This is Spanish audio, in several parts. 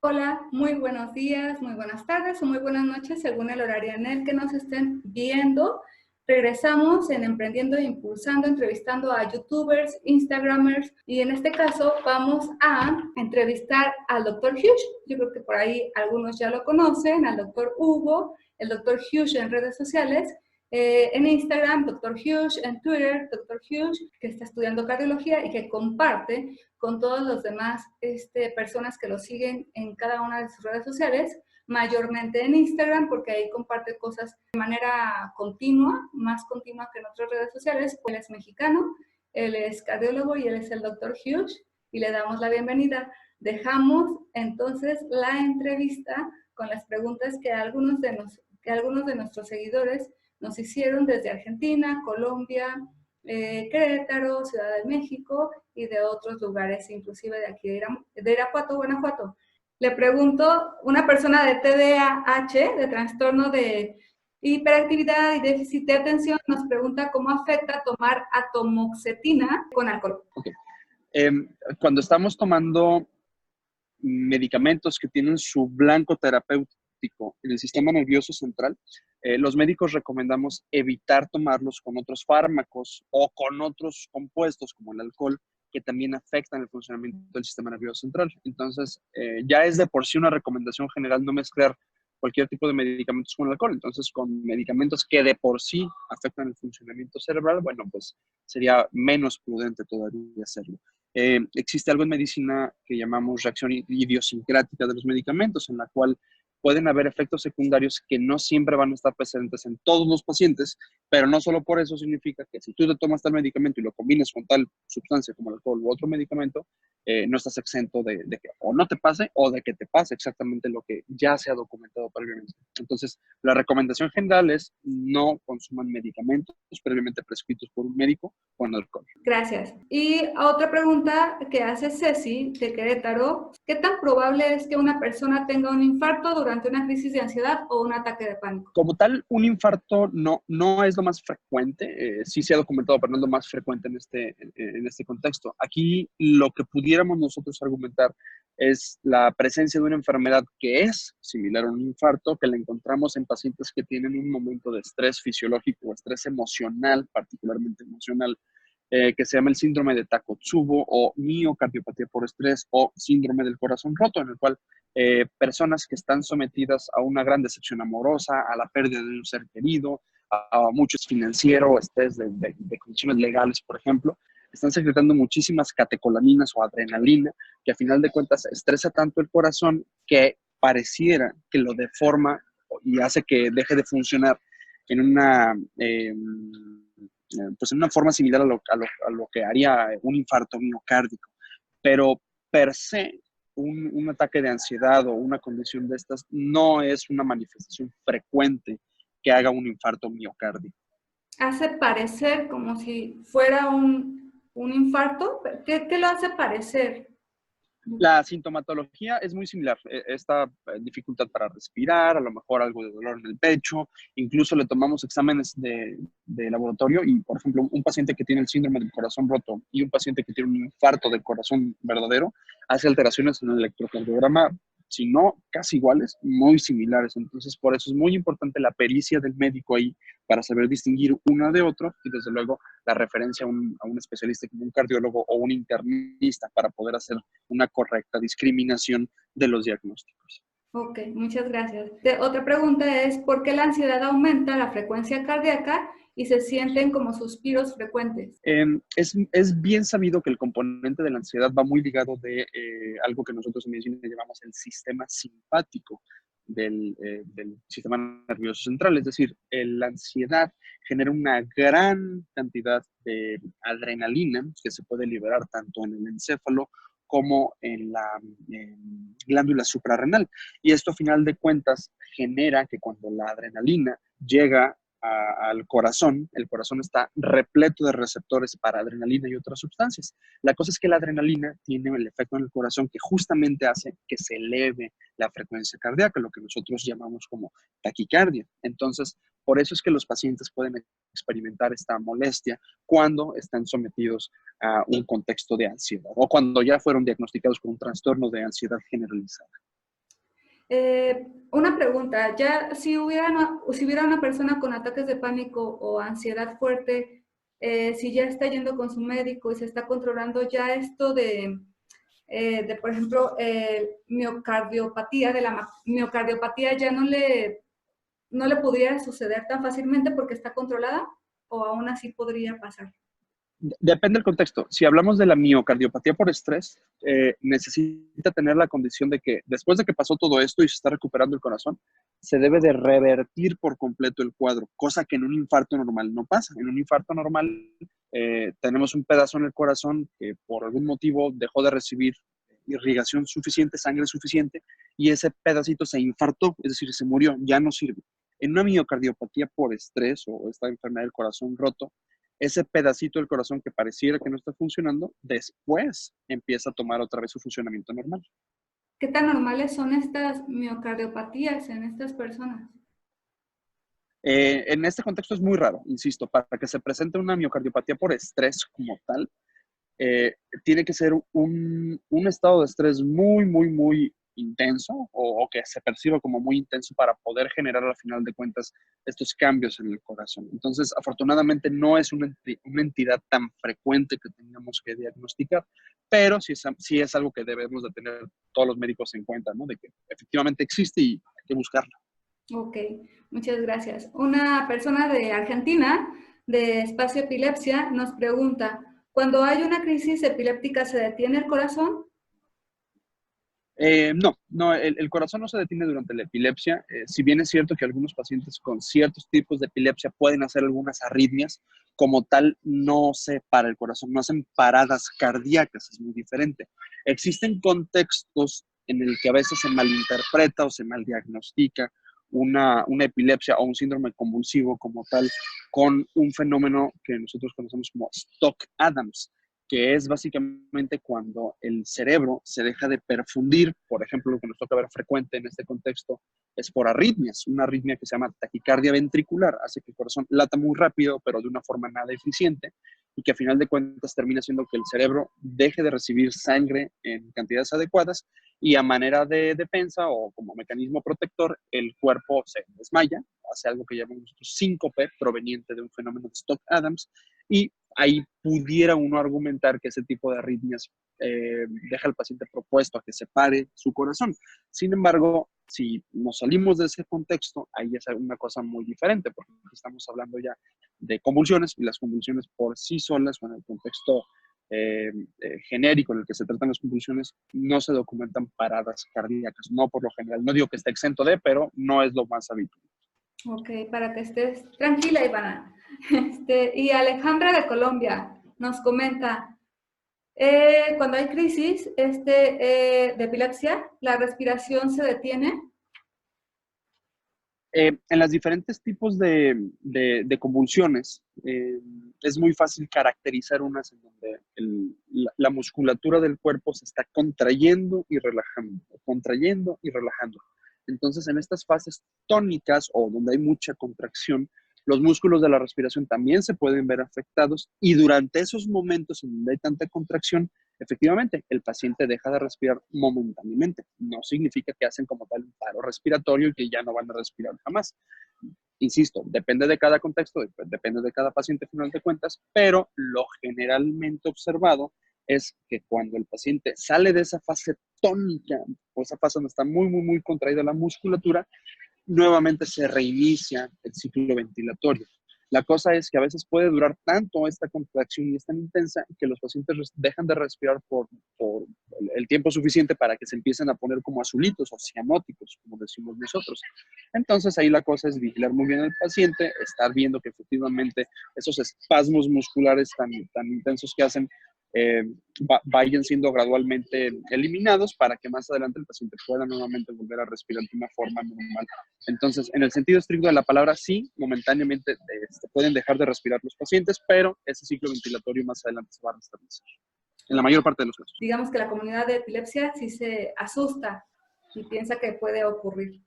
Hola, muy buenos días, muy buenas tardes o muy buenas noches según el horario en el que nos estén viendo. Regresamos en Emprendiendo e Impulsando, entrevistando a youtubers, instagramers y en este caso vamos a entrevistar al Dr. Hughes. Yo creo que por ahí algunos ya lo conocen, al Dr. Hugo, el Dr. Hughes en redes sociales. En Instagram, Dr. Hughes, en Twitter, Dr. Hughes, que está estudiando cardiología y que comparte con todos los demás personas que lo siguen en cada una de sus redes sociales, mayormente en Instagram, porque ahí comparte cosas de manera continua, más continua que en otras redes sociales. Él es mexicano, él es cardiólogo y él es el Dr. Hughes, y le damos la bienvenida. Dejamos entonces la entrevista con las preguntas que algunos de nuestros seguidores nos hicieron desde Argentina, Colombia, Querétaro, Ciudad de México y de otros lugares, inclusive de aquí de Irapuato, Guanajuato. Le pregunto, una persona de TDAH, de trastorno de hiperactividad y déficit de atención, nos pregunta cómo afecta tomar atomoxetina con alcohol. Okay. Cuando estamos tomando medicamentos que tienen su blanco terapéutico en el sistema nervioso central, los médicos recomendamos evitar tomarlos con otros fármacos o con otros compuestos como el alcohol que también afectan el funcionamiento del sistema nervioso central. Entonces, ya es de por sí una recomendación general no mezclar cualquier tipo de medicamentos con alcohol. Entonces, con medicamentos que de por sí afectan el funcionamiento cerebral, bueno, pues sería menos prudente todavía hacerlo. Existe algo en medicina que llamamos reacción idiosincrática de los medicamentos, en la cual pueden haber efectos secundarios que no siempre van a estar presentes en todos los pacientes, pero no solo por eso significa que si tú te tomas tal medicamento y lo combinas con tal sustancia como el alcohol u otro medicamento, no estás exento de que o no te pase o de que te pase exactamente lo que ya se ha documentado previamente. Entonces, la recomendación general es no consuman medicamentos previamente prescritos por un médico con alcohol. Gracias. Y otra pregunta que hace Ceci de Querétaro, ¿qué tan probable es que una persona tenga un infarto durante una crisis de ansiedad o un ataque de pánico? Como tal, un infarto no es lo más frecuente, sí se ha documentado, pero no es lo más frecuente en este contexto. Aquí lo que pudiéramos nosotros argumentar es la presencia de una enfermedad que es similar a un infarto, que la encontramos en pacientes que tienen un momento de estrés fisiológico o estrés emocional, particularmente emocional, que se llama el síndrome de Takotsubo o miocardiopatía por estrés o síndrome del corazón roto, en el cual personas que están sometidas a una gran decepción amorosa, a la pérdida de un ser querido, a mucho financiero, estrés de condiciones legales, por ejemplo, están secretando muchísimas catecolaminas o adrenalina, que a final de cuentas estresa tanto el corazón que pareciera que lo deforma y hace que deje de funcionar en una, pues en una forma similar a lo que haría un infarto miocárdico. Pero per se, un ataque de ansiedad o una condición de estas no es una manifestación frecuente que haga un infarto miocárdico. Hace parecer como si fuera un infarto. ¿Qué lo hace parecer? La sintomatología es muy similar. Esta dificultad para respirar, a lo mejor algo de dolor en el pecho, incluso le tomamos exámenes de laboratorio y, por ejemplo, un paciente que tiene el síndrome del corazón roto y un paciente que tiene un infarto del corazón verdadero hace alteraciones en el electrocardiograma, si no casi iguales, muy similares. Entonces, por eso es muy importante la pericia del médico ahí para saber distinguir una de otro y, desde luego, la referencia a un especialista como un cardiólogo o un internista para poder hacer una correcta discriminación de los diagnósticos. Ok, muchas gracias. Otra pregunta es, ¿por qué la ansiedad aumenta la frecuencia cardíaca y se sienten como suspiros frecuentes? Es bien sabido que el componente de la ansiedad va muy ligado de algo que nosotros en medicina llamamos el sistema simpático del sistema nervioso central. Es decir, la ansiedad genera una gran cantidad de adrenalina que se puede liberar tanto en el encéfalo como en la glándula suprarrenal. Y esto, a final de cuentas, genera que cuando la adrenalina llega al corazón, el corazón está repleto de receptores para adrenalina y otras sustancias. La cosa es que la adrenalina tiene el efecto en el corazón que justamente hace que se eleve la frecuencia cardíaca, lo que nosotros llamamos como taquicardia. Entonces, por eso es que los pacientes pueden experimentar esta molestia cuando están sometidos a un contexto de ansiedad o cuando ya fueron diagnosticados con un trastorno de ansiedad generalizada. Una pregunta, ya si hubiera una persona con ataques de pánico o ansiedad fuerte, si ya está yendo con su médico y se está controlando, ya esto por ejemplo, miocardiopatía ya no le podría suceder tan fácilmente porque está controlada o aún así podría pasar. Depende del contexto. Si hablamos de la miocardiopatía por estrés, necesita tener la condición de que después de que pasó todo esto y se está recuperando el corazón, se debe de revertir por completo el cuadro, cosa que en un infarto normal no pasa. En un infarto normal tenemos un pedazo en el corazón que por algún motivo dejó de recibir irrigación suficiente, sangre suficiente, y ese pedacito se infartó, es decir, se murió, ya no sirve. En una miocardiopatía por estrés o esta enfermedad del corazón roto, ese pedacito del corazón que pareciera que no está funcionando, después empieza a tomar otra vez su funcionamiento normal. ¿Qué tan normales son estas miocardiopatías en estas personas? En este contexto es muy raro, insisto, para que se presente una miocardiopatía por estrés como tal, tiene que ser un estado de estrés muy intenso o que se perciba como muy intenso para poder generar al final de cuentas estos cambios en el corazón. Entonces, afortunadamente no es una entidad tan frecuente que tengamos que diagnosticar, pero sí es algo que debemos de tener todos los médicos en cuenta, ¿no? De que efectivamente existe y hay que buscarla. Ok, muchas gracias. Una persona de Argentina, de Espacio Epilepsia, nos pregunta, ¿cuando hay una crisis epiléptica se detiene el corazón? No, el corazón no se detiene durante la epilepsia. Si bien es cierto que algunos pacientes con ciertos tipos de epilepsia pueden hacer algunas arritmias, como tal no se para el corazón, no hacen paradas cardíacas, es muy diferente. Existen contextos en el que a veces se malinterpreta o se maldiagnostica una epilepsia o un síndrome convulsivo como tal con un fenómeno que nosotros conocemos como Stock-Adams, que es básicamente cuando el cerebro se deja de perfundir. Por ejemplo, lo que nos toca ver frecuente en este contexto es por arritmias. Una arritmia que se llama taquicardia ventricular hace que el corazón lata muy rápido, pero de una forma nada eficiente, y que a final de cuentas termina siendo que el cerebro deje de recibir sangre en cantidades adecuadas y a manera de defensa o como mecanismo protector, el cuerpo se desmaya, hace algo que llamamos síncope proveniente de un fenómeno de Stock-Adams, y ahí pudiera uno argumentar que ese tipo de arritmias deja al paciente propuesto a que se pare su corazón. Sin embargo, si nos salimos de ese contexto, ahí es una cosa muy diferente, porque estamos hablando ya de convulsiones, y las convulsiones por sí solas, o en el contexto genérico en el que se tratan las convulsiones, no se documentan paradas cardíacas, no por lo general. No digo que esté exento de, pero no es lo más habitual. Ok, para que estés tranquila, Ivana. Y Alejandra de Colombia nos comenta, cuando hay crisis de epilepsia, ¿la respiración se detiene? En los diferentes tipos de convulsiones, es muy fácil caracterizar unas en donde la musculatura del cuerpo se está contrayendo y relajando. Entonces, en estas fases tónicas o donde hay mucha contracción, los músculos de la respiración también se pueden ver afectados, y durante esos momentos en donde hay tanta contracción, efectivamente, el paciente deja de respirar momentáneamente. No significa que hacen como tal un paro respiratorio y que ya no van a respirar jamás. Insisto, depende de cada contexto, depende de cada paciente a final de cuentas, pero lo generalmente observado es que cuando el paciente sale de esa fase tónica, o esa fase donde está muy contraída la musculatura, nuevamente se reinicia el ciclo ventilatorio. La cosa es que a veces puede durar tanto esta contracción y es tan intensa que los pacientes dejan de respirar por el tiempo suficiente para que se empiecen a poner como azulitos o cianóticos, como decimos nosotros. Entonces ahí la cosa es vigilar muy bien al paciente, estar viendo que efectivamente esos espasmos musculares tan intensos que hacen vayan siendo gradualmente eliminados para que más adelante el paciente pueda nuevamente volver a respirar de una forma normal. Entonces, en el sentido estricto de la palabra, sí, momentáneamente pueden dejar de respirar los pacientes, pero ese ciclo ventilatorio más adelante se va a restablecer, en la mayor parte de los casos. Digamos que la comunidad de epilepsia sí se asusta y piensa que puede ocurrir.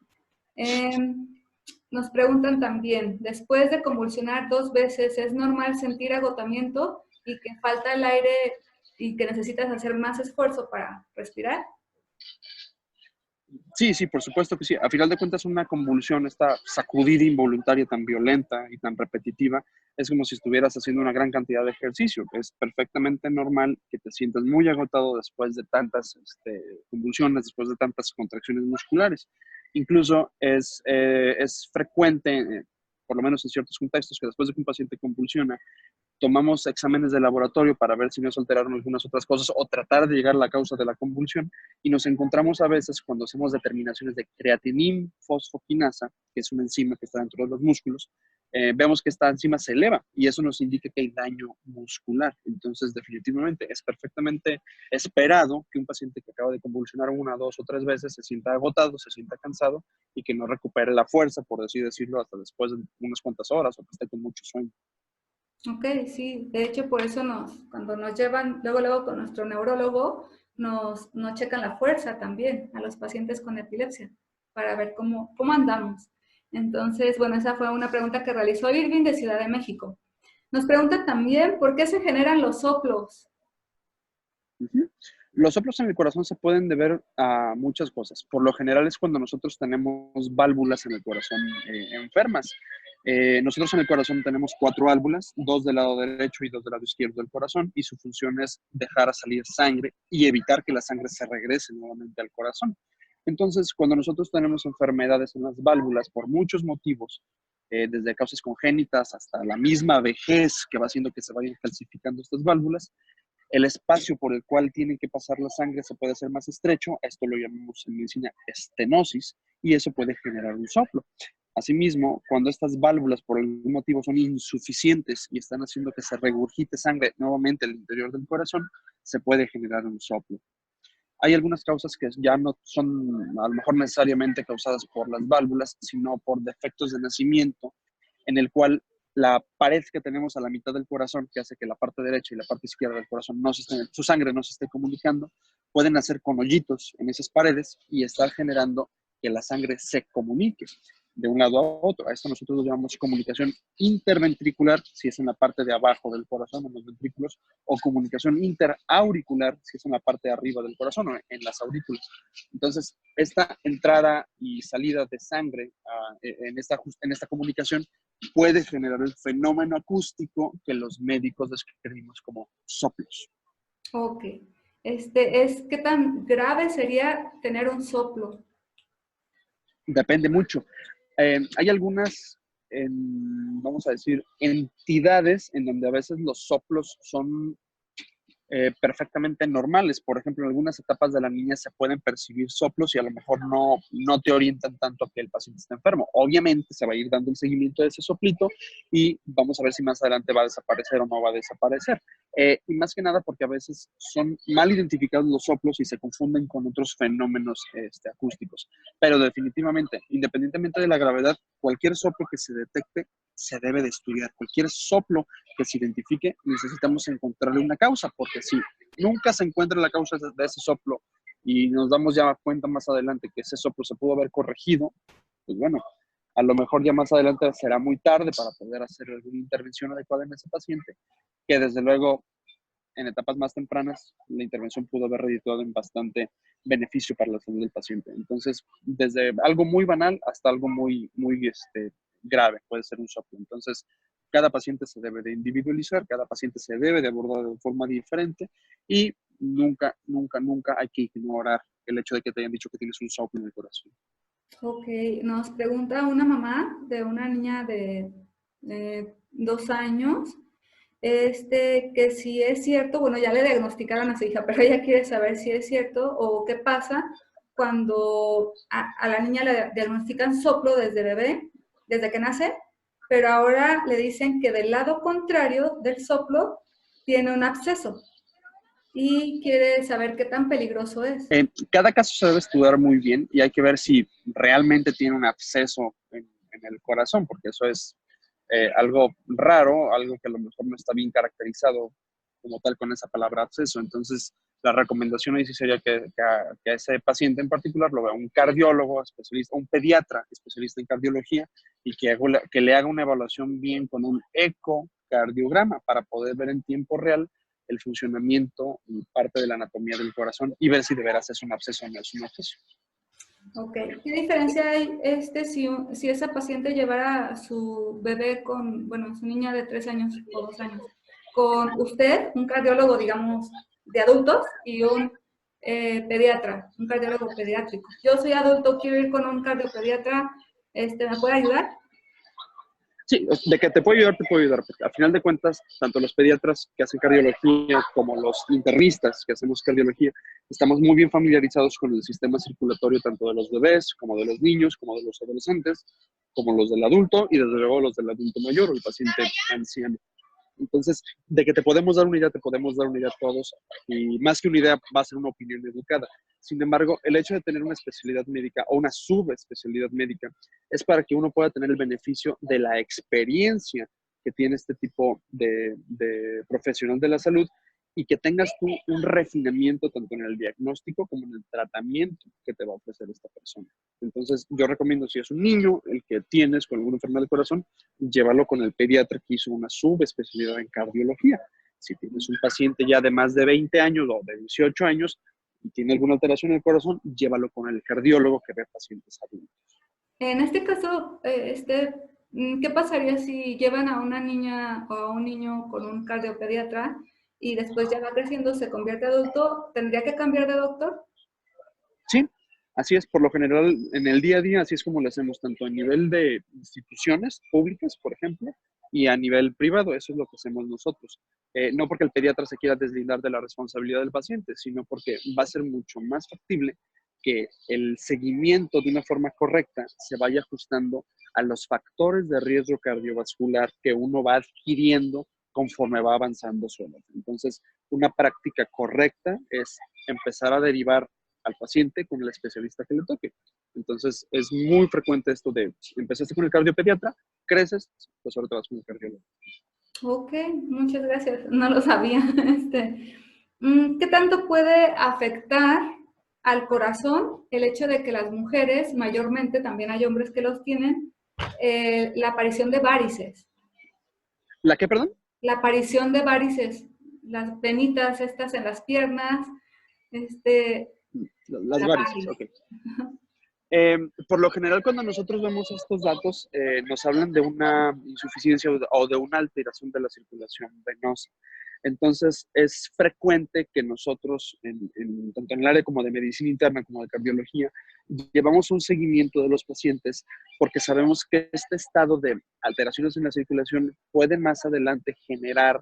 Nos preguntan también, después de convulsionar 2 veces, ¿es normal sentir agotamiento y que falta el aire y que necesitas hacer más esfuerzo para respirar? Sí, sí, por supuesto que sí. A final de cuentas, una convulsión, esta sacudida involuntaria tan violenta y tan repetitiva, es como si estuvieras haciendo una gran cantidad de ejercicio. Es perfectamente normal que te sientas muy agotado después de tantas convulsiones, después de tantas contracciones musculares. Incluso es frecuente, por lo menos en ciertos contextos, que después de que un paciente convulsiona, tomamos exámenes de laboratorio para ver si no se alteraron algunas otras cosas o tratar de llegar a la causa de la convulsión y nos encontramos a veces cuando hacemos determinaciones de creatinina fosfoquinasa, que es una enzima que está dentro de los músculos, vemos que esta enzima se eleva y eso nos indica que hay daño muscular. Entonces, definitivamente es perfectamente esperado que un paciente que acaba de convulsionar una, dos o tres veces se sienta agotado, se sienta cansado y que no recupere la fuerza, por así decirlo, hasta después de unas cuantas horas o que esté con mucho sueño. Ok, sí, de hecho por eso cuando nos llevan luego con nuestro neurólogo, nos checan la fuerza también a los pacientes con epilepsia para ver cómo andamos. Entonces, bueno, esa fue una pregunta que realizó Irving de Ciudad de México. Nos pregunta también por qué se generan los soplos. Ujú. Los soplos en el corazón se pueden deber a muchas cosas. Por lo general es cuando nosotros tenemos válvulas en el corazón enfermas. Nosotros en el corazón tenemos 4 válvulas, 2 del lado derecho y 2 del lado izquierdo del corazón, y su función es dejar salir sangre y evitar que la sangre se regrese nuevamente al corazón. Entonces, cuando nosotros tenemos enfermedades en las válvulas por muchos motivos, desde causas congénitas hasta la misma vejez que va haciendo que se vayan calcificando estas válvulas, el espacio por el cual tiene que pasar la sangre se puede hacer más estrecho, esto lo llamamos en medicina estenosis, y eso puede generar un soplo. Asimismo, cuando estas válvulas por algún motivo son insuficientes y están haciendo que se regurgite sangre nuevamente al interior del corazón, se puede generar un soplo. Hay algunas causas que ya no son a lo mejor necesariamente causadas por las válvulas, sino por defectos de nacimiento, en el cual la pared que tenemos a la mitad del corazón, que hace que la parte derecha y la parte izquierda del corazón su sangre no se esté comunicando, pueden hacer con hoyitos en esas paredes y estar generando que la sangre se comunique de un lado a otro. A esto nosotros lo llamamos comunicación interventricular, si es en la parte de abajo del corazón, en los ventrículos, o comunicación interauricular, si es en la parte de arriba del corazón o en las aurículas. Entonces, esta entrada y salida de sangre en esta comunicación puede generar el fenómeno acústico que los médicos describimos como soplos. Ok, ¿qué tan grave sería tener un soplo? Depende mucho. Hay algunas, vamos a decir, entidades en donde a veces los soplos son perfectamente normales. Por ejemplo, en algunas etapas de la niña se pueden percibir soplos y a lo mejor no te orientan tanto a que el paciente está enfermo. Obviamente se va a ir dando el seguimiento de ese soplito y vamos a ver si más adelante va a desaparecer o no va a desaparecer. Y más que nada porque a veces son mal identificados los soplos y se confunden con otros fenómenos acústicos. Pero definitivamente, independientemente de la gravedad, cualquier soplo que se detecte se debe de estudiar. Cualquier soplo que se identifique, necesitamos encontrarle una causa, porque si nunca se encuentra la causa de ese soplo y nos damos ya cuenta más adelante que ese soplo se pudo haber corregido, pues bueno, a lo mejor ya más adelante será muy tarde para poder hacer alguna intervención adecuada en ese paciente, que desde luego en etapas más tempranas la intervención pudo haber redituado en bastante beneficio para la salud del paciente. Entonces, desde algo muy banal hasta algo muy grave puede ser un soplo. Entonces, cada paciente se debe de individualizar, cada paciente se debe de abordar de forma diferente y nunca hay que ignorar el hecho de que te hayan dicho que tienes un soplo en el corazón. Ok, nos pregunta una mamá de una niña de 2 años, que si es cierto, bueno, ya le diagnosticaron a su hija, pero ella quiere saber si es cierto o qué pasa cuando a la niña le diagnostican soplo desde bebé, desde que nace, pero ahora le dicen que del lado contrario del soplo tiene un absceso y quiere saber qué tan peligroso es. Cada caso se debe estudiar muy bien y hay que ver si realmente tiene un absceso en el corazón, porque eso es algo raro, algo que a lo mejor no está bien caracterizado como tal con esa palabra absceso. Entonces, la recomendación ahí sí sería que a ese paciente en particular lo vea un cardiólogo especialista, un pediatra especialista en cardiología y que le haga una evaluación bien con un ecocardiograma para poder ver en tiempo real el funcionamiento y parte de la anatomía del corazón y ver si de veras es un absceso o no es un absceso. Ok. ¿Qué diferencia hay si esa paciente llevara a su bebé con, bueno, su niña de 3 años o 2 años, con usted, un cardiólogo, digamos, de adultos y un pediatra, un cardiólogo pediátrico? Yo soy adulto, quiero ir con un cardiopediatra, ¿me puede ayudar? Sí, de que te puedo ayudar, te puedo ayudar, porque a final de cuentas, tanto los pediatras que hacen cardiología como los internistas que hacemos cardiología, estamos muy bien familiarizados con el sistema circulatorio tanto de los bebés, como de los niños, como de los adolescentes, como los del adulto y desde luego los del adulto mayor o el paciente anciano. Entonces, de que te podemos dar una idea, te podemos dar una idea a todos, y más que una idea va a ser una opinión educada. Sin embargo, el hecho de tener una especialidad médica o una subespecialidad médica es para que uno pueda tener el beneficio de la experiencia que tiene este tipo de profesional de la salud y que tengas tú un refinamiento tanto en el diagnóstico como en el tratamiento que te va a ofrecer esta persona. Entonces, yo recomiendo, si es un niño el que tienes con alguna enfermedad del corazón, llévalo con el pediatra que hizo una subespecialidad en cardiología. Si tienes un paciente ya de más de 20 años o de 18 años y tiene alguna alteración en el corazón, llévalo con el cardiólogo que ve pacientes adultos. En este caso, ¿qué pasaría si llevan a una niña o a un niño con un cardiopediatra y después ya va creciendo, se convierte adulto? ¿Tendría que cambiar de doctor? Sí, así es. Por lo general, en el día a día, así es como lo hacemos, tanto a nivel de instituciones públicas, por ejemplo, y a nivel privado. Eso es lo que hacemos nosotros. No porque el pediatra se quiera deslindar de la responsabilidad del paciente, sino porque va a ser mucho más factible que el seguimiento de una forma correcta se vaya ajustando a los factores de riesgo cardiovascular que uno va adquiriendo conforme va avanzando su edad. Entonces, una práctica correcta es empezar a derivar al paciente con el especialista que le toque. Entonces, es muy frecuente esto de, empezaste con el cardiopediatra, creces, pues ahora te vas con el cardiólogo. Ok, muchas gracias. No lo sabía. ¿Qué tanto puede afectar al corazón el hecho de que las mujeres, mayormente también hay hombres que los tienen, la aparición de varices? ¿La qué, perdón? La aparición de varices, las venitas estas en las piernas, este, Las la varices, variz. ok. Por lo general, cuando nosotros vemos estos datos, nos hablan de una insuficiencia o de una alteración de la circulación venosa. Entonces, es frecuente que nosotros, tanto en el área como de medicina interna como de cardiología, llevamos un seguimiento de los pacientes porque sabemos que este estado de alteraciones en la circulación puede más adelante generar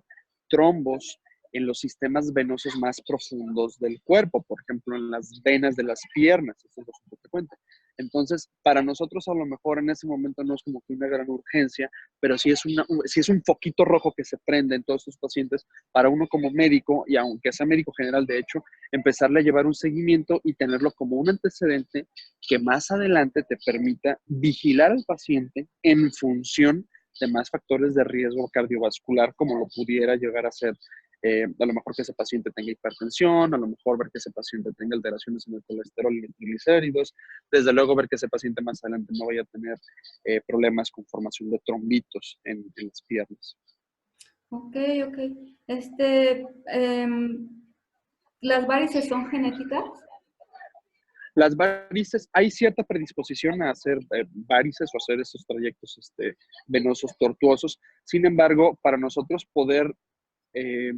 trombos en los sistemas venosos más profundos del cuerpo, por ejemplo, en las venas de las piernas. Esto es lo frecuente. Entonces, para nosotros a lo mejor en ese momento no es como que una gran urgencia, pero sí es un foquito rojo que se prende en todos estos pacientes para uno como médico, y aunque sea médico general, de hecho, empezarle a llevar un seguimiento y tenerlo como un antecedente que más adelante te permita vigilar al paciente en función de más factores de riesgo cardiovascular, como lo pudiera llegar a ser a lo mejor que ese paciente tenga hipertensión, a lo mejor ver que ese paciente tenga alteraciones en el colesterol y en triglicéridos, desde luego ver que ese paciente más adelante no vaya a tener problemas con formación de trombitos en las piernas. Ok, ok. Este, em, ¿Las varices son genéticas? Las varices, hay cierta predisposición a hacer varices o hacer esos trayectos venosos tortuosos. Sin embargo, para nosotros poder eh,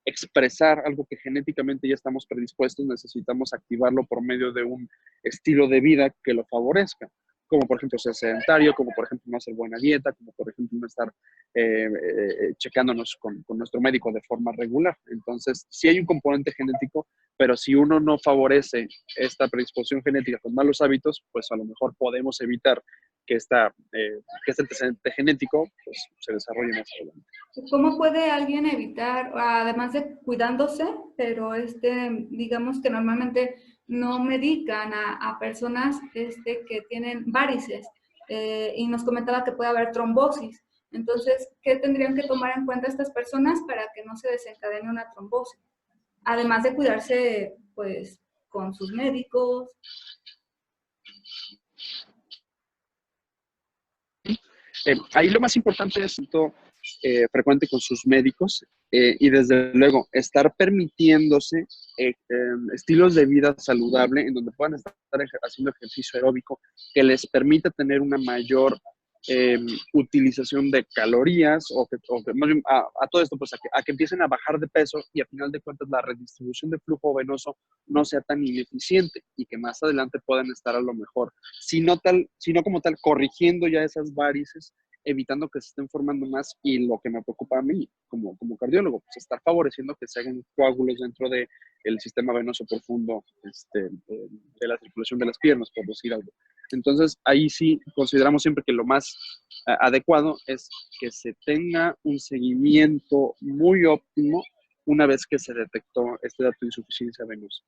expresar algo que genéticamente ya estamos predispuestos, necesitamos activarlo por medio de un estilo de vida que lo favorezca, como por ejemplo ser sedentario, como por ejemplo no hacer buena dieta, como por ejemplo no estar checándonos con nuestro médico de forma regular. Entonces, sí hay un componente genético, pero si uno no favorece esta predisposición genética con malos hábitos, pues a lo mejor podemos evitar que, que este antecedente genético pues, se desarrolle más adelante. ¿Cómo puede alguien evitar, además de cuidándose, pero digamos que normalmente no medican a personas que tienen varices, y nos comentaba que puede haber trombosis? Entonces, ¿qué tendrían que tomar en cuenta estas personas para que no se desencadene una trombosis? Además de cuidarse, pues, con sus médicos. Ahí lo más importante es frecuente con sus médicos y desde luego estar permitiéndose estilos de vida saludable en donde puedan estar haciendo ejercicio aeróbico que les permita tener una mayor eh, utilización de calorías más bien a todo esto, pues a que empiecen a bajar de peso y a final de cuentas la redistribución de flujo venoso no sea tan ineficiente y que más adelante puedan estar a lo mejor, si no como tal, corrigiendo ya esas varices, evitando que se estén formando más y lo que me preocupa a mí como cardiólogo, pues estar favoreciendo que se hagan coágulos dentro del sistema venoso profundo de la circulación de las piernas, por decir algo. Entonces, ahí sí consideramos siempre que lo más adecuado es que se tenga un seguimiento muy óptimo una vez que se detectó este dato de insuficiencia venosa.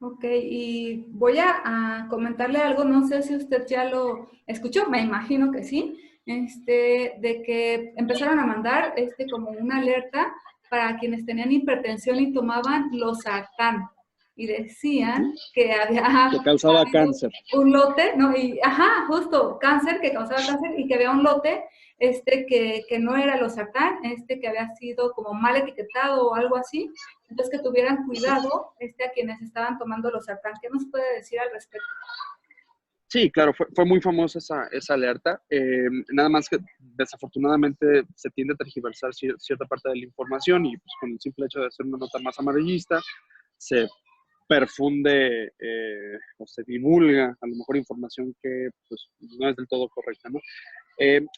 Ok, y voy a comentarle algo, no sé si usted ya lo escuchó, me imagino que sí, de que empezaron a mandar como una alerta para quienes tenían hipertensión y tomaban losartán. Y decían que había Que causaba habido cáncer. un lote, no, y ajá, justo cáncer, que causaba cáncer, y que había un lote que no era losartán, que había sido como mal etiquetado o algo así. Entonces, que tuvieran cuidado a quienes estaban tomando los sartán. ¿Qué nos puede decir al respecto? Sí, claro, fue muy famosa esa alerta. Nada más que desafortunadamente se tiende a tergiversar cierta parte de la información y pues, con el simple hecho de hacer una nota más amarillista, se perfunde o se divulga a lo mejor información que pues, no es del todo correcta, ¿no?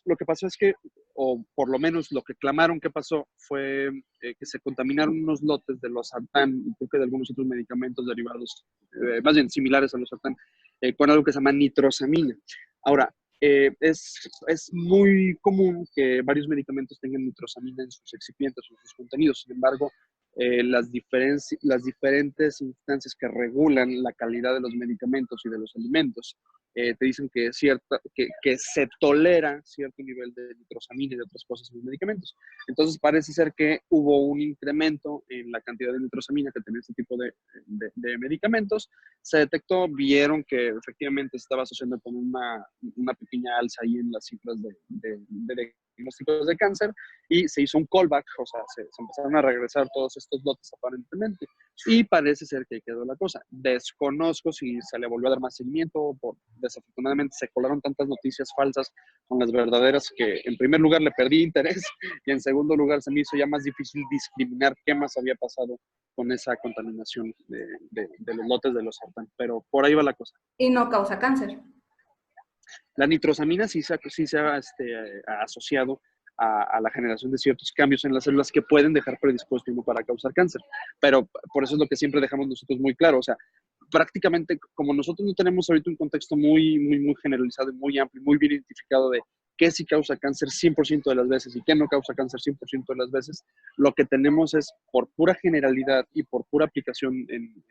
Lo que pasó es que, o por lo menos lo que clamaron que pasó, fue que se contaminaron unos lotes de los sartán y creo que de algunos otros medicamentos derivados, más bien similares a los sartán, con algo que se llama nitrosamina. Ahora, es muy común que varios medicamentos tengan nitrosamina en sus excipientes o en sus contenidos. Sin embargo, las diferentes instancias que regulan la calidad de los medicamentos y de los alimentos te dicen que se tolera cierto nivel de nitrosamina y de otras cosas en los medicamentos. Entonces parece ser que hubo un incremento en la cantidad de nitrosamina que tenía este tipo de medicamentos. Se detectó, vieron que efectivamente estaba asociando con una pequeña alza ahí en las cifras de diagnósticos de cáncer y se hizo un callback, o sea, se empezaron a regresar todos estos lotes aparentemente y parece ser que quedó la cosa. Desconozco si se le volvió a dar más seguimiento, desafortunadamente se colaron tantas noticias falsas con las verdaderas que en primer lugar le perdí interés y en segundo lugar se me hizo ya más difícil discriminar qué más había pasado con esa contaminación de los lotes de los sartán, pero por ahí va la cosa. Y no causa cáncer. La nitrosamina sí se ha asociado a la generación de ciertos cambios en las células que pueden dejar predispuesto uno para causar cáncer. Pero por eso es lo que siempre dejamos nosotros muy claro. O sea, prácticamente como nosotros no tenemos ahorita un contexto muy generalizado y muy amplio, muy bien identificado de qué sí causa cáncer 100% de las veces y qué no causa cáncer 100% de las veces, lo que tenemos es por pura generalidad y por pura aplicación en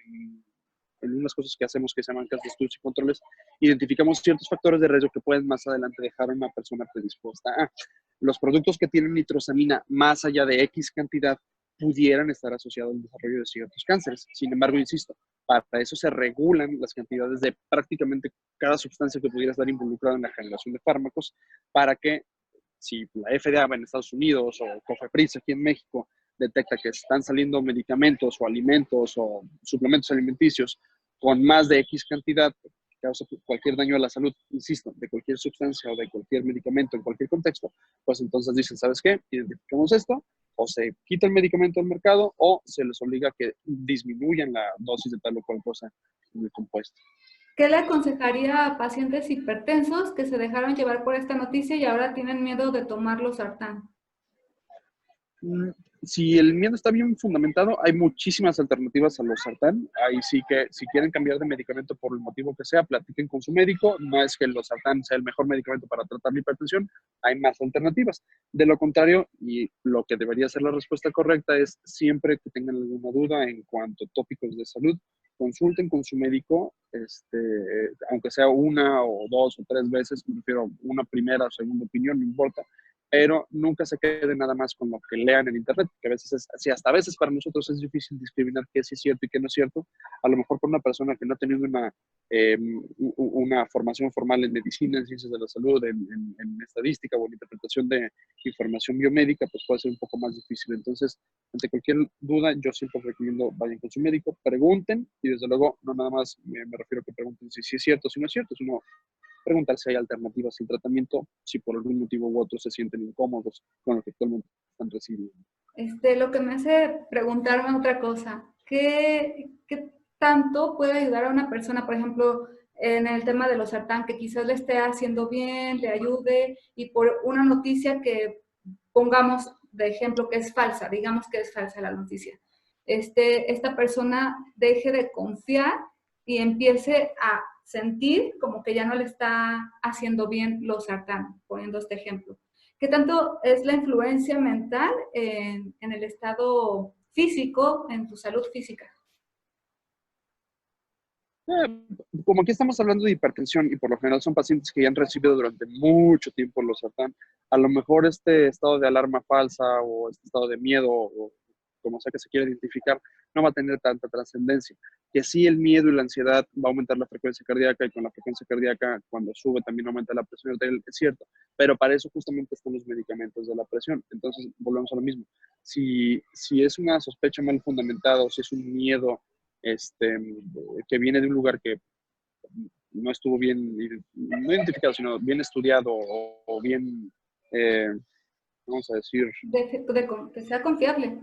unas cosas que hacemos que se llaman casos de estudios y controles, identificamos ciertos factores de riesgo que pueden más adelante dejar a una persona predispuesta a. Los productos que tienen nitrosamina más allá de X cantidad pudieran estar asociados al desarrollo de ciertos cánceres. Sin embargo, insisto, para eso se regulan las cantidades de prácticamente cada sustancia que pudiera estar involucrada en la generación de fármacos para que si la FDA en Estados Unidos o COFEPRIS aquí en México detecta que están saliendo medicamentos o alimentos o suplementos alimenticios con más de X cantidad que causa cualquier daño a la salud, insisto, de cualquier sustancia o de cualquier medicamento en cualquier contexto, pues entonces dicen, ¿sabes qué? Identificamos esto, o se quita el medicamento del mercado o se les obliga a que disminuyan la dosis de tal o cual cosa en el compuesto. ¿Qué le aconsejaría a pacientes hipertensos que se dejaron llevar por esta noticia y ahora tienen miedo de tomar los sartán? Si el miedo está bien fundamentado, hay muchísimas alternativas a los sartán. Ahí sí que si quieren cambiar de medicamento por el motivo que sea, platiquen con su médico. No es que el losartán sea el mejor medicamento para tratar la hipertensión, hay más alternativas. De lo contrario, y lo que debería ser la respuesta correcta es siempre que tengan alguna duda en cuanto a tópicos de salud, consulten con su médico, aunque sea una o dos o tres veces, me refiero a una primera o segunda opinión, no importa, pero nunca se quede nada más con lo que lean en internet, que a veces es así, hasta a veces para nosotros es difícil discriminar qué sí es cierto y qué no es cierto. A lo mejor por una persona que no ha tenido una formación formal en medicina, en ciencias de la salud, en estadística o en interpretación de información biomédica, pues puede ser un poco más difícil. Entonces, ante cualquier duda, yo siempre recomiendo vayan con su médico, pregunten, y desde luego no nada más me refiero a que pregunten si es cierto o si no es cierto, sino preguntar si hay alternativas al tratamiento, si por algún motivo u otro se sienten incómodos con lo que actualmente están recibiendo. Lo que me hace preguntarme otra cosa, ¿qué tanto puede ayudar a una persona, por ejemplo, en el tema de los sartán, que quizás le esté haciendo bien, le ayude, y por una noticia que pongamos de ejemplo que es falsa, digamos que es falsa la noticia, esta persona deje de confiar y empiece a sentir como que ya no le está haciendo bien los sartán, poniendo este ejemplo? ¿Qué tanto es la influencia mental en el estado físico, en tu salud física? Como aquí estamos hablando de hipertensión y por lo general son pacientes que ya han recibido durante mucho tiempo los sartán, a lo mejor este estado de alarma falsa o este estado de miedo o como sea que se quiera identificar, no va a tener tanta trascendencia. Que sí, el miedo y la ansiedad va a aumentar la frecuencia cardíaca y con la frecuencia cardíaca cuando sube también aumenta la presión arterial, es cierto, pero para eso justamente están los medicamentos de la presión. Entonces volvemos a lo mismo. Si es una sospecha mal fundamentada o si es un miedo que viene de un lugar que no estuvo bien, no identificado, sino bien estudiado o bien, vamos a decir, Que sea confiable.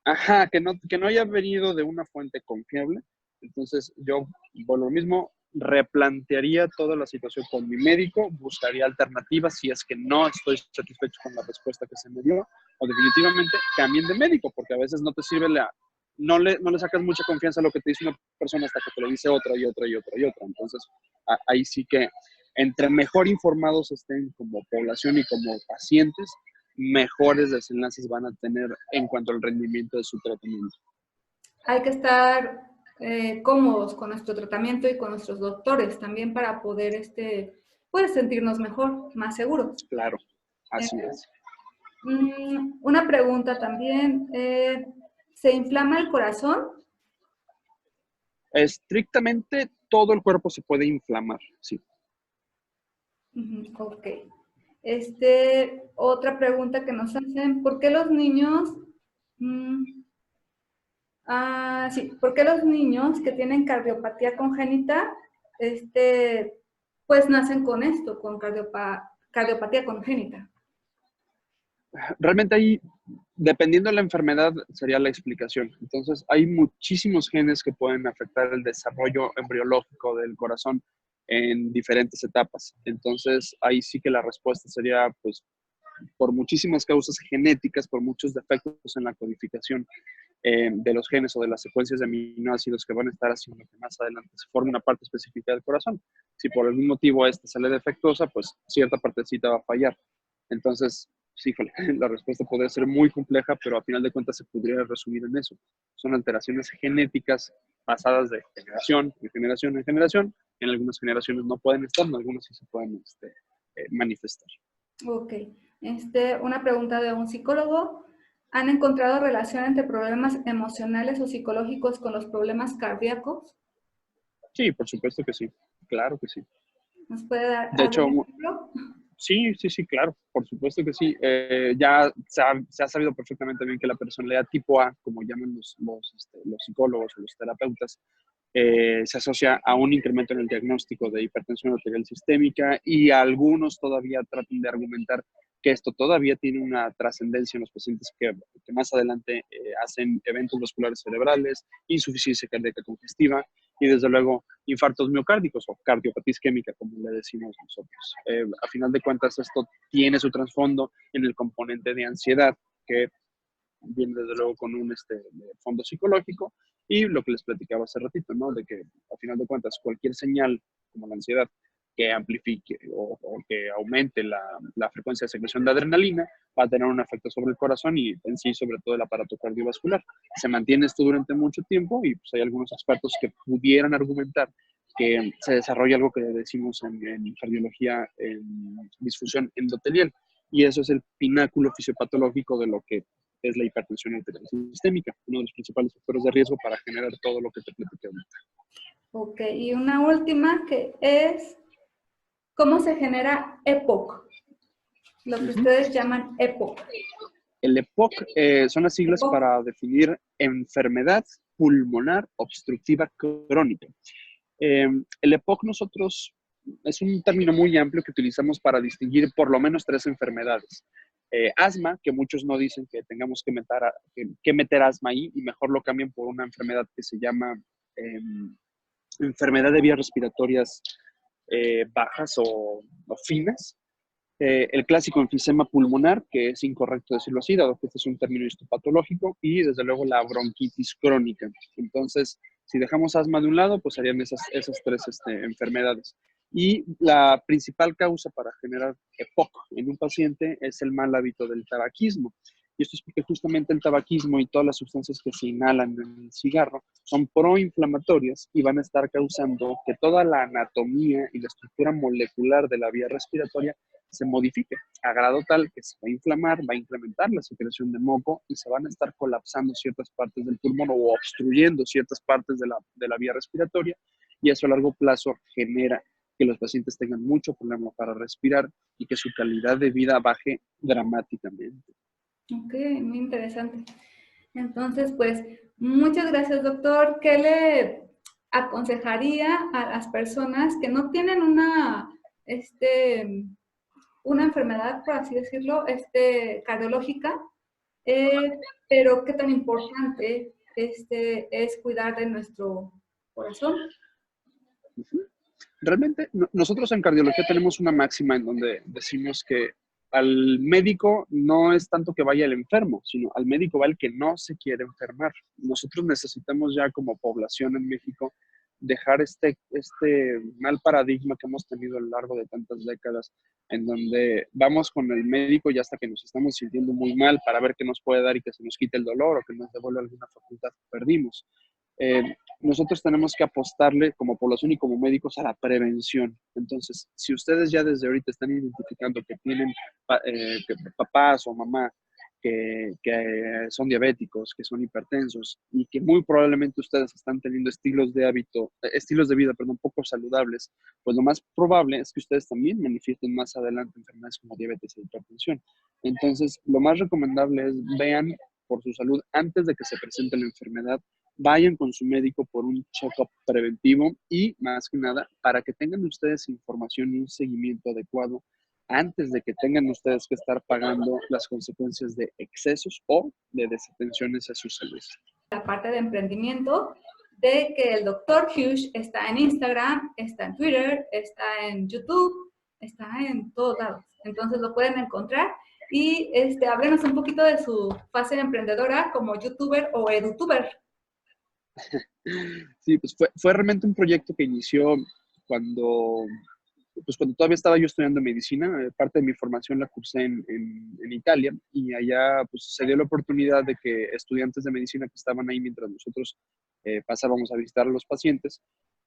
ajá, que no haya venido de una fuente confiable. Entonces yo, por lo mismo, replantearía toda la situación con mi médico, buscaría alternativas si es que no estoy satisfecho con la respuesta que se me dio, o definitivamente cambien de médico, porque a veces no te sirve no le sacas mucha confianza a lo que te dice una persona hasta que te lo dice otra y otra y otra y otra. Entonces, ahí sí que entre mejor informados estén como población y como pacientes, mejores desenlaces van a tener en cuanto al rendimiento de su tratamiento. Hay que estar cómodos con nuestro tratamiento y con nuestros doctores también para poder pues, sentirnos mejor, más seguros. Claro, Eh, así es. una pregunta también, ¿se inflama el corazón? Estrictamente todo el cuerpo se puede inflamar, sí. Ok. Otra pregunta que nos hacen, ¿por qué los niños, mm, sí, por qué los niños que tienen cardiopatía congénita, pues nacen con esto, con cardiopatía congénita? Realmente ahí, dependiendo de la enfermedad, sería la explicación. Entonces, hay muchísimos genes que pueden afectar el desarrollo embriológico del corazón en diferentes etapas. Entonces, ahí sí que la respuesta sería, pues, por muchísimas causas genéticas, por muchos defectos en la codificación de los genes o de las secuencias de aminoácidos que van a estar haciendo que más adelante se forme una parte específica del corazón. Si por algún motivo esta sale defectuosa, pues cierta partecita va a fallar. Entonces, sí, híjole, la respuesta podría ser muy compleja, pero a final de cuentas se podría resumir en eso. Son alteraciones genéticas pasadas de generación en generación en generación. En algunas generaciones no pueden estar, en algunas sí se pueden manifestar. Ok. Una pregunta de un psicólogo. ¿Han encontrado relación entre problemas emocionales o psicológicos con los problemas cardíacos? Sí, por supuesto que sí. Claro que sí. ¿Nos puede dar De algún hecho, ejemplo? sí, claro, por supuesto que sí. Ya se ha sabido perfectamente bien que la personalidad tipo A, como llaman los psicólogos o los terapeutas, se asocia a un incremento en el diagnóstico de hipertensión arterial sistémica y algunos todavía tratan de argumentar que esto todavía tiene una trascendencia en los pacientes que más adelante hacen eventos vasculares cerebrales, insuficiencia cardíaca congestiva y desde luego infartos miocárdicos o cardiopatía isquémica, como le decimos nosotros. A final de cuentas, esto tiene su trasfondo en el componente de ansiedad, que viene desde luego con un fondo psicológico y lo que les platicaba hace ratito, ¿no? De que a final de cuentas cualquier señal como la ansiedad que amplifique o que aumente la frecuencia de secreción de adrenalina va a tener un efecto sobre el corazón y en sí sobre todo el aparato cardiovascular. Se mantiene esto durante mucho tiempo y pues hay algunos expertos que pudieran argumentar que se desarrolla algo que decimos en cardiología en disfunción endotelial, y eso es el pináculo fisiopatológico de lo que es la hipertensión arterial sistémica, uno de los principales factores de riesgo para generar todo lo que te platiqué ahorita. Ok, y una última que es, ¿cómo se genera EPOC? Lo que ustedes llaman EPOC. El EPOC son las siglas EPOC. para definir enfermedad pulmonar obstructiva crónica. El EPOC nosotros es un término muy amplio que utilizamos para distinguir por lo menos 3 enfermedades. Asma, que muchos no dicen que tengamos que meter asma ahí y mejor lo cambian por una enfermedad que se llama enfermedad de vías respiratorias bajas o finas. El clásico enfisema pulmonar, que es incorrecto decirlo así, dado que este es un término histopatológico, y desde luego la bronquitis crónica. Entonces, si dejamos asma de un lado, pues serían esas 3 enfermedades. Y la principal causa para generar EPOC en un paciente es el mal hábito del tabaquismo. Y esto es porque justamente el tabaquismo y todas las sustancias que se inhalan en el cigarro son proinflamatorias y van a estar causando que toda la anatomía y la estructura molecular de la vía respiratoria se modifique a grado tal que se va a inflamar, va a incrementar la secreción de moco y se van a estar colapsando ciertas partes del pulmón o obstruyendo ciertas partes de la vía respiratoria, y eso a largo plazo genera que los pacientes tengan mucho problema para respirar y que su calidad de vida baje dramáticamente. Ok, muy interesante. Entonces, pues, muchas gracias, doctor. ¿Qué le aconsejaría a las personas que no tienen una enfermedad, por así decirlo, cardiológica, pero qué tan importante es cuidar de nuestro corazón? Realmente, nosotros en cardiología tenemos una máxima en donde decimos que al médico no es tanto que vaya el enfermo, sino al médico va el que no se quiere enfermar. Nosotros necesitamos ya como población en México dejar este mal paradigma que hemos tenido a lo largo de tantas décadas, en donde vamos con el médico y hasta que nos estamos sintiendo muy mal para ver qué nos puede dar y que se nos quite el dolor o que nos devuelva alguna facultad que perdimos. Nosotros tenemos que apostarle como población y como médicos a la prevención. Entonces, si ustedes ya desde ahorita están identificando que tienen que papás o mamá que son diabéticos, que son hipertensos y que muy probablemente ustedes están teniendo estilos de vida, perdón, poco saludables, pues lo más probable es que ustedes también manifiesten más adelante enfermedades como diabetes e hipertensión. Entonces, lo más recomendable es vean por su salud antes de que se presente la enfermedad, vayan con su médico por un check-up preventivo y, más que nada, para que tengan ustedes información y un seguimiento adecuado antes de que tengan ustedes que estar pagando las consecuencias de excesos o de desatenciones a su salud. La parte de emprendimiento, de que el doctor Hughes está en Instagram, está en Twitter, está en YouTube, está en todos lados. Entonces lo pueden encontrar. Y háblenos un poquito de su fase emprendedora como youtuber o edutuber. Sí, pues fue realmente un proyecto que inició cuando, cuando todavía estaba yo estudiando medicina. Parte de mi formación la cursé en Italia, y allá pues, se dio la oportunidad de que estudiantes de medicina que estaban ahí mientras nosotros pasábamos a visitar a los pacientes,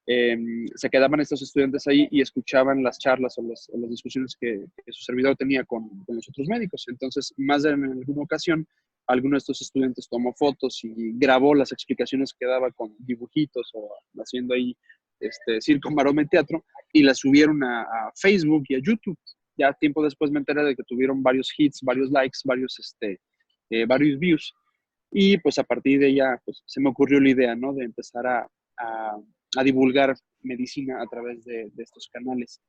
se quedaban estos estudiantes ahí y escuchaban las charlas o las discusiones que su servidor tenía con los otros médicos. Entonces, más de en alguna ocasión, alguno de estos estudiantes tomó fotos y grabó las explicaciones que daba con dibujitos o haciendo ahí circo, maroma y teatro, y las subieron a Facebook y a YouTube. Ya tiempo después me enteré de que tuvieron varios hits, varios likes, varios views, y pues a partir de ella pues, se me ocurrió la idea, ¿no? De empezar a divulgar medicina a través de estos canales.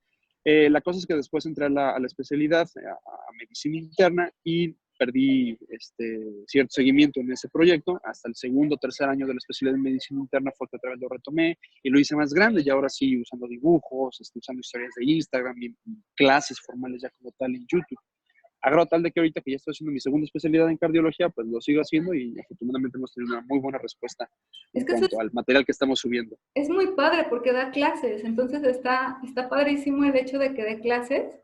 La cosa es que después entré a la especialidad, a medicina interna, y perdí cierto seguimiento en ese proyecto. Hasta el segundo o tercer año de la especialidad en medicina interna fue que otra vez lo retomé y lo hice más grande, y ahora sí usando dibujos, usando historias de Instagram y clases formales ya como tal en YouTube. A grado tal de que ahorita que ya estoy haciendo mi segunda especialidad en cardiología, pues lo sigo haciendo, y afortunadamente hemos tenido una muy buena respuesta en cuanto al material que estamos subiendo. Es muy padre porque da clases, entonces está padrísimo el hecho de que dé clases,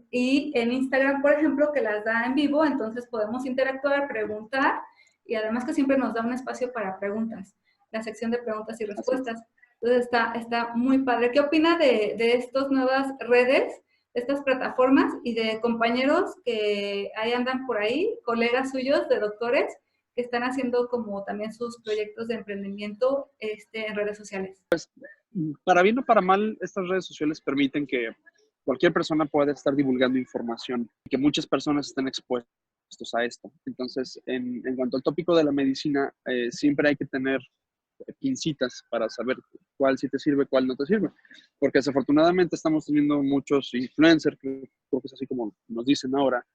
y en Instagram, por ejemplo, que las da en vivo, entonces podemos interactuar, preguntar, y además que siempre nos da un espacio para preguntas, la sección de preguntas y respuestas. Entonces está muy padre. ¿Qué opina de estas nuevas redes estas plataformas y de compañeros que ahí andan por ahí, colegas suyos de doctores, que están haciendo como también sus proyectos de emprendimiento en redes sociales. Para bien o para mal, estas redes sociales permiten que cualquier persona pueda estar divulgando información y que muchas personas estén expuestos a esto. Entonces, en cuanto al tópico de la medicina, siempre hay que tener pincitas para saber cuál sí te sirve, cuál no te sirve. Porque desafortunadamente estamos teniendo muchos influencers, creo que es así como nos dicen ahora,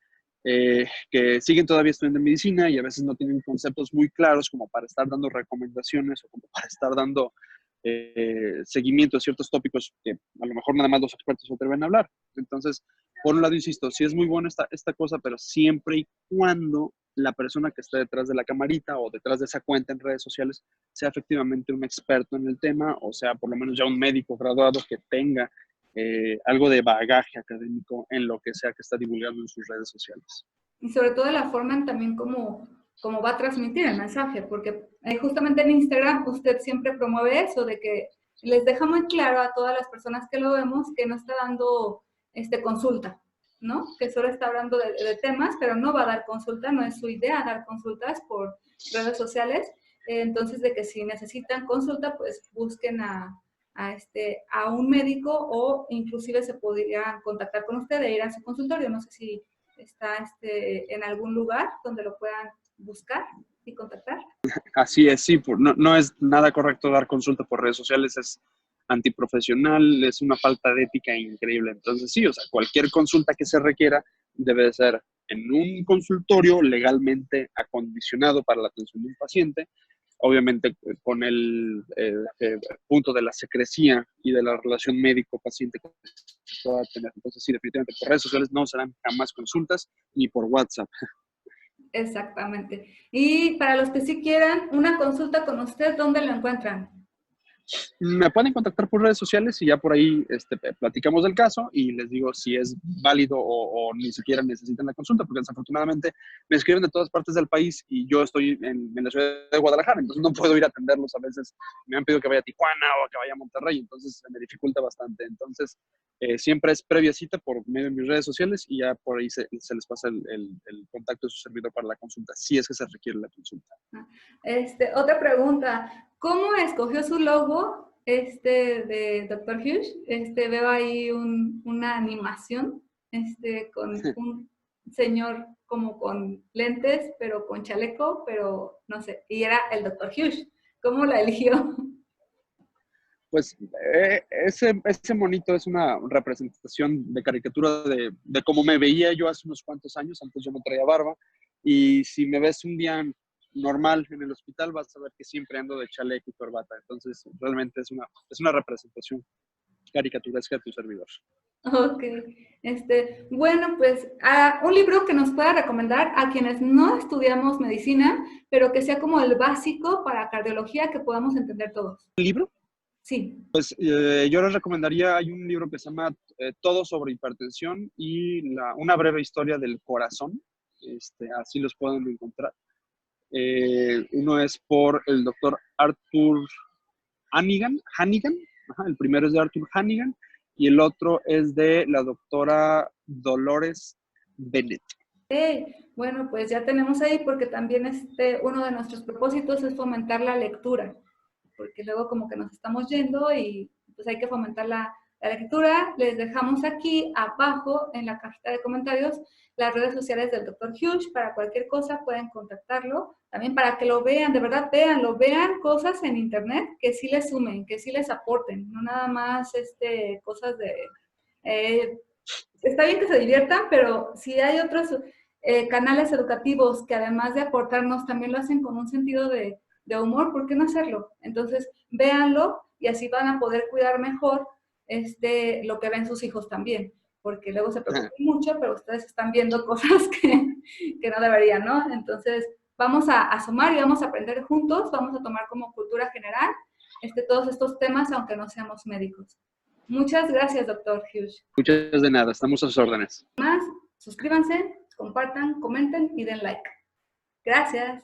que siguen todavía estudiando medicina y a veces no tienen conceptos muy claros como para estar dando recomendaciones o como para estar dando seguimiento a ciertos tópicos que a lo mejor nada más los expertos se atreven a hablar. Entonces, por un lado, insisto, sí es muy buena esta cosa, pero siempre y cuando la persona que está detrás de la camarita o detrás de esa cuenta en redes sociales sea efectivamente un experto en el tema, o sea, por lo menos ya un médico graduado que tenga algo de bagaje académico en lo que sea que está divulgando en sus redes sociales. Y sobre todo la forma en también como va a transmitir el mensaje, porque justamente en Instagram usted siempre promueve eso, de que les deja muy claro a todas las personas que lo vemos que no está dando consulta, ¿no? Que solo está hablando de temas, pero no va a dar consulta, no es su idea dar consultas por redes sociales. Entonces, de que si necesitan consulta, pues busquen a un médico o inclusive se podría contactar con usted e ir a su consultorio. No sé si está en algún lugar donde lo puedan buscar y contactar. Así es, sí, no es nada correcto dar consulta por redes sociales, es antiprofesional, es una falta de ética increíble. Entonces sí, o sea, cualquier consulta que se requiera debe ser en un consultorio legalmente acondicionado para la atención de un paciente, obviamente con el punto de la secrecía y de la relación médico-paciente que se pueda tener. Entonces sí, definitivamente por redes sociales no serán jamás consultas ni por WhatsApp. Exactamente. Y para los que sí quieran una consulta con usted, ¿dónde lo encuentran? Me pueden contactar por redes sociales y ya por ahí platicamos del caso y les digo si es válido o ni siquiera necesitan la consulta, porque desafortunadamente me escriben de todas partes del país y yo estoy en la ciudad de Guadalajara, entonces no puedo ir a atenderlos. A veces me han pedido que vaya a Tijuana o que vaya a Monterrey, entonces me dificulta bastante. Entonces siempre es previa cita por medio de mis redes sociales y ya por ahí se les pasa el contacto de su servidor para la consulta, si es que se requiere la consulta. Otra pregunta, ¿cómo escogió su logo de Dr. Hughes? Veo ahí una animación con un señor como con lentes, pero con chaleco, pero no sé, y era el Dr. Hughes. ¿Cómo la eligió? Pues ese monito es una representación de caricatura de cómo me veía yo hace unos cuantos años. Antes yo no traía barba. Y si me ves un día normal en el hospital, vas a ver que siempre ando de chaleco y corbata. Entonces, realmente es una representación caricaturesca de tu servidor. Ok. Bueno, pues un libro que nos pueda recomendar a quienes no estudiamos medicina, pero que sea como el básico para cardiología que podamos entender todos. ¿Un libro? Sí. Pues yo les recomendaría, hay un libro que se llama Todo sobre hipertensión y una breve historia del corazón. Así los pueden encontrar. Uno es por el doctor Arthur Hannigan. Ajá, el primero es de Arthur Hannigan y el otro es de la doctora Dolores Bennett. Bueno, pues ya tenemos ahí porque también uno de nuestros propósitos es fomentar la lectura, porque luego como que nos estamos yendo y pues hay que fomentar la lectura. Les dejamos aquí abajo en la cajita de comentarios las redes sociales del Dr. Hughes. Para cualquier cosa pueden contactarlo. También para que lo vean, de verdad vean cosas en internet que sí les sumen, que sí les aporten, no nada más cosas de... está bien que se diviertan, pero si hay otros canales educativos que además de aportarnos también lo hacen con un sentido de humor, ¿por qué no hacerlo? Entonces, véanlo y así van a poder cuidar mejor lo que ven sus hijos también, porque luego se preocupan mucho, pero ustedes están viendo cosas que no deberían, ¿no? Entonces, vamos a sumar y vamos a aprender juntos, vamos a tomar como cultura general todos estos temas, aunque no seamos médicos. Muchas gracias, doctor Hughes. Muchas de nada, estamos a sus órdenes. Más, suscríbanse, compartan, comenten y den like. Gracias.